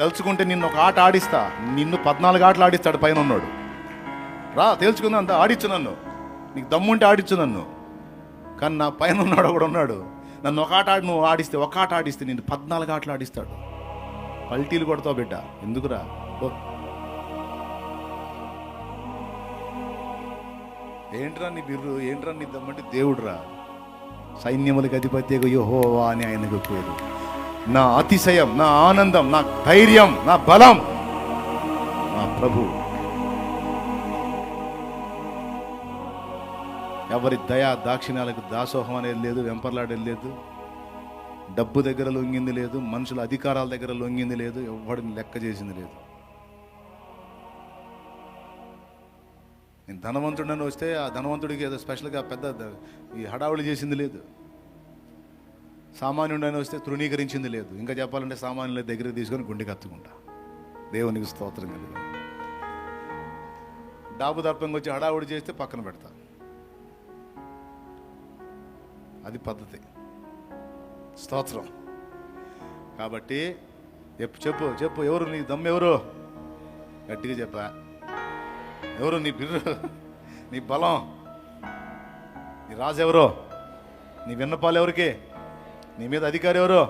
తలుచుకుంటే నిన్ను ఒక ఆట ఆడిస్తా, నిన్ను 14 ఆటలు ఆడిస్తాడు పైన ఉన్నాడు. రా తేల్చుకుందా అంత ఆడించు నన్ను, నీకు దమ్ముంటే ఆడించు నన్ను. కానీ నా పైన ఉన్నాడు ఒకడు ఉన్నాడు, నన్ను ఒక ఆట ఆడి నువ్వు ఆడిస్తే, ఒక ఆట ఆడిస్తే నిన్ను 14 ఆటలు ఆడిస్తాడు. పల్టీలు కొడతావు బిడ్డ, ఎందుకురా? ఏంట్రా నీ బిర్రు, ఏంట్రా నీ దమ్మంటే దేవుడురా. సైన్యములకు అధిపతి యెహోవా అని ఆయనకు పేరు. నా అతిశయం, నా ఆనందం, నా ధైర్యం, నా బలం నా ప్రభు. ఎవరి దయా దాక్షిణ్యాలకు దాసోహం అనేది లేదు, వెంపర్లాడేది లేదు, డబ్బు దగ్గర లొంగింది లేదు, మనుషుల అధికారాల దగ్గర లొంగింది లేదు, ఎవడిని లెక్క చేసింది లేదు. నేను ధనవంతుడని వస్తే ఆ ధనవంతుడికి ఏదో స్పెషల్గా పెద్ద ఈ హడావుడి చేసింది లేదు. సామాన్యుడని వస్తే తృణీకరించింది లేదు. ఇంకా చెప్పాలంటే సామాన్యుల దగ్గర తీసుకొని గుండెకి హత్తుకుంటా. దేవునికి స్తోత్రం కలిగి. డాబు దర్పంగా వచ్చి హడావుడి చేస్తే పక్కన పెడతా. అది పద్ధతి. స్తోత్రం. కాబట్టి చెప్పు చెప్పు, ఎవరు నీ దమ్ము, ఎవరు? గట్టిగా చెప్పా. ఎవరు నీ బిర్రు, నీ బలం, నీ రాజు ఎవరో, నీ విన్నపాలు ఎవరికి, నీ మీద అధికారి ఎవరో?